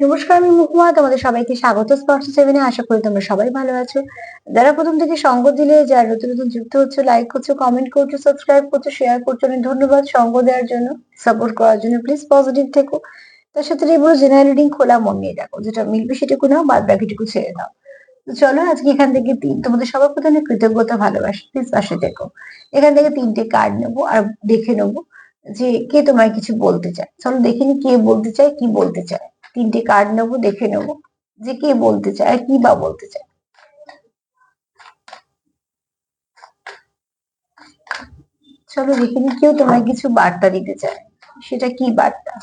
নমস্কার, আমি মহুয়া। তোমাদের সবাইকে স্বাগত স্পর্শ সেভেনে। আশা করি তোমরা সবাই ভালো আছো। যারা প্রথম থেকে সঙ্গ দিলে, যারা নতুন নতুন যুক্ত হচ্ছে, লাইক করছো, কমেন্ট করছো, সাবস্ক্রাইব করছো, শেয়ার করছো, অনেক ধন্যবাদ সঙ্গ দেওয়ার জন্য, সাপোর্ট করার জন্য। প্লিজ পজিটিভ থেকো। তার সাথে এবার জেনারেল রিডিং খোলা মন নিয়ে দেখো, যেটা মিলবে সেটুকু নাও, বাদ বাকিটুকু ছেড়ে দাও। তো চলো আজকে এখান থেকে তোমাদের সবার প্রতি অনেক কৃতজ্ঞতা, ভালোবাসা। প্লিজ পাশে দেখো। এখান থেকে 3টে কার্ড নেবো আর দেখে নেবো যে কে তোমায় কিছু বলতে চায়। চলো দেখিনি কে বলতে চায়, কি বলতে চায়। 3টে কার্ড নেবো, দেখে নেবো যে কে বলতে চায় আর কি বা বলতে চায়। চলো দেখিনি কেউ তোমায় কিছু বার্তা দিতে চায়, সেটা কি বার্তা।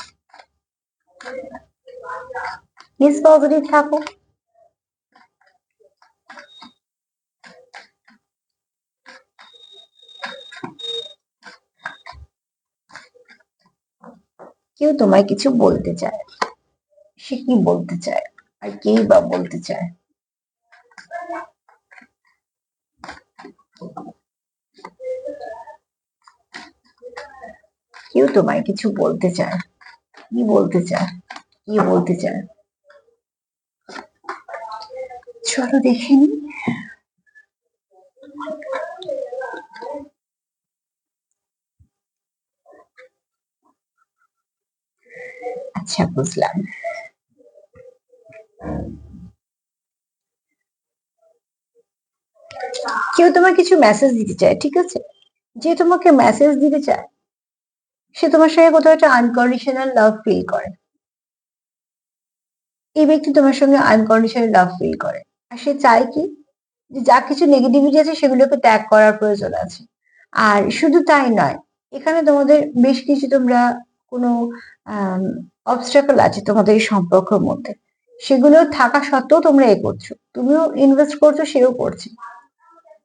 প্লিজ পজিটিভ থাকো। কেউ তোমায় কিছু বলতে চায়, সে কি বলতে চায় আর কেই বা বলতে চায়। কেউ তোমায় কিছু বলতে চায়, কি বলতে চায়, কি বলতে চায়। চলো দেখে নি। আচ্ছা, বুঝলাম। কেউ তোমার কিছু মেসেজ দিতে চায়, ঠিক আছে। যে তোমাকে মেসেজ দিতে চায় সে তোমার সঙ্গে কোথাও একটা আনকন্ডিশনাল লাভ ফিল করে। এই ব্যক্তি তোমার সঙ্গে আনকন্ডিশনাল লাভ ফিল করে। আর সে চায় কি, যে যা কিছু নেগেটিভিটি আছে সেগুলোকে ত্যাগ করার প্রয়োজন আছে। আর শুধু তাই নয়, এখানে তোমাদের বেশ কিছু তোমরা কোনো অবস্ট্রাকল আছে তোমাদের এই সম্পর্কের মধ্যে, সেগুলো থাকা সত্ত্বেও তোমরা এ করছো, তুমিও ইনভেস্ট করছো, সেও করছে।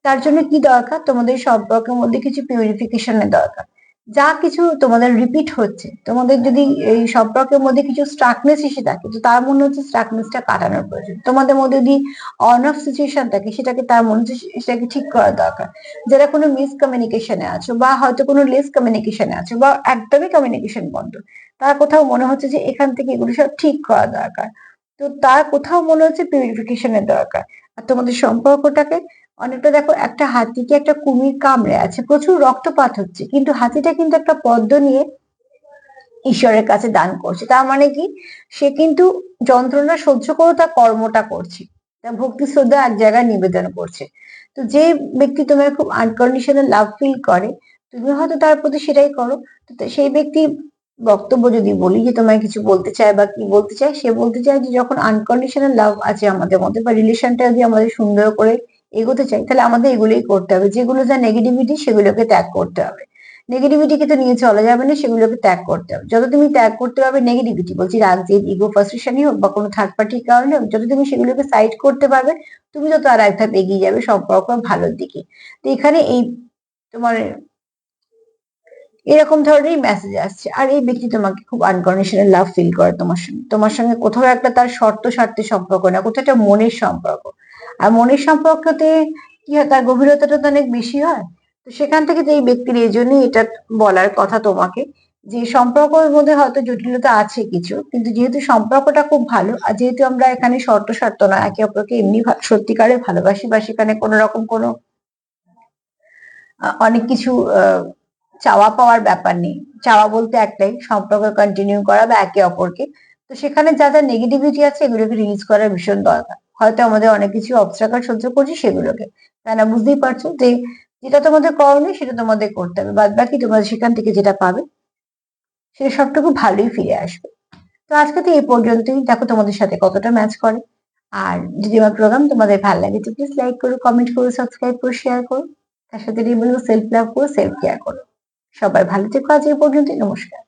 তার জন্য কি দরকার, তোমাদের সম্পর্কের মধ্যে কিছু পিউরিফিকেশনের দরকার। যা কিছু তোমাদের রিপিট হচ্ছে, তোমাদের যদি এই সম্পর্কের মধ্যে কিছু স্ট্রাকনেস এসে থাকে, তো তার মনে হচ্ছে স্ট্রাকনেসটা কাটানোর প্রয়োজন। তোমাদের মধ্যে যদি অন অফ সিচুয়েশন থাকে, সেটাকে তার মনে হচ্ছে সেটাকে ঠিক করা দরকার। যারা কোনো মিসকমিউনিকেশনে আছো, বা হয়তো কোনো লেস কমিউনিকেশনে আছো, বা একদমই কমিউনিকেশন বন্ধ, তার কোথাও মনে হচ্ছে যে এখান থেকে এগুলো সব ঠিক করা দরকার। তো তার কোথাও মনে হচ্ছে পিউরিফিকেশনের দরকার। আর তোমাদের সম্পর্কটাকে অনেকটা দেখো, একটা হাতিকে একটা কুমির কামড়ে আছে, প্রচুর রক্তপাত হচ্ছে, কিন্তু হাতিটা কিন্তু একটা পদ্ম নিয়ে ঈশ্বরের কাছে দান করছে। তার মানে কি, সে কিন্তু যন্ত্রণা সহ্য করে তার কর্মটা করছে, তার ভক্তি শ্রদ্ধা এক জায়গায় নিবেদন করছে। তো যে ব্যক্তি তোমার খুব আনকন্ডিশনাল লাভ ফিল করে, তুমি হয়তো তার প্রতি সেটাই করো। তো সেই ব্যক্তি বক্তব্য যদি বলি যে তোমায় কিছু বলতে চায় বা কি বলতে চায়, সে বলতে চায় যে যখন আনকন্ডিশনাল লাভ আছে আমাদের মধ্যে, বা রিলেশনটা যদি আমাদের সুন্দর করে এগোতে চাই, তাহলে আমাদের এগুলোই করতে হবে। যেগুলো যা নেগেটিভিটি, সেগুলোকে ত্যাগ করতে হবে। নেগেটিভিটিকে তো নিয়ে চলা যাবে না, সেগুলোকে ত্যাগ করতে হবে। যত তুমি ত্যাগ করতে পারবে নেগেটিভিটি, বলছি রাগ, জেদ, ইগো, ফ্রাস্ট্রেশনই হোক বা কোনো থার্ড পার্টির কারণে হোক, যত তুমি সেগুলোকে সাইড করতে পারবে, তুমি তত আর এক ধাপ এগিয়ে যাবে সম্পর্ক ভালোর দিকে। তো এখানে এই তোমার এরকম ধরনেরই মেসেজ আসছে। আর এই ব্যক্তি তোমাকে খুব আনকন্ডিশনাল লাভ ফিল করে তোমার সঙ্গে কোথাও একটা তার শর্ত স্বার্থে সম্পর্ক না, কোথাও একটা মনের সম্পর্ক। আর মনের সম্পর্কতে কি হয়, তার গভীরতাটা তো অনেক বেশি হয়। তো সেখান থেকে তো এই ব্যক্তির এই জন্যই এটা বলার কথা তোমাকে, যে সম্পর্কের মধ্যে হয়তো জটিলতা আছে কিছু, কিন্তু যেহেতু সম্পর্কটা খুব ভালো, আর যেহেতু আমরা এখানে শর্ত স্বার্থ না, একে অপরকে এমনি সত্যিকারে ভালোবাসি, বা সেখানে কোনো রকম কোনো অনেক কিছু চাওয়া পাওয়ার ব্যাপার নেই। চাওয়া বলতে একটাই, সম্পর্ক কন্টিনিউ করা বা একে অপরকে। তো সেখানে যা যা নেগেটিভিটি আছে, এগুলোকে রিলিজ করার ভীষণ দরকার। হয়তো আমাদের অনেক কিছু অবস্ট্রাকল সহ্য করছি সেগুলোকে, তাই না, বুঝতেই পারছো যে যেটা তোমাদের করণীয় সেটা তোমাদের করতে হবে, বাদ বাকি তোমাদের সেখান থেকে যেটা পাবে সেটা সবটুকু ভালোই ফিরে আসবে। তো আজকে তো এই পর্যন্তই, দেখো তোমাদের সাথে কতটা ম্যাচ করে। আর যদি আমার প্রোগ্রাম তোমাদের ভালো লাগে, তো প্লিজ লাইক করো, কমেন্ট করো, সাবস্ক্রাইব করো, শেয়ার করো। তার সাথে বলবো সেলফ লাভ করো, সেলফ কেয়ার করো। সবাই ভালো থেকো। আজ এই পর্যন্ত, নমস্কার।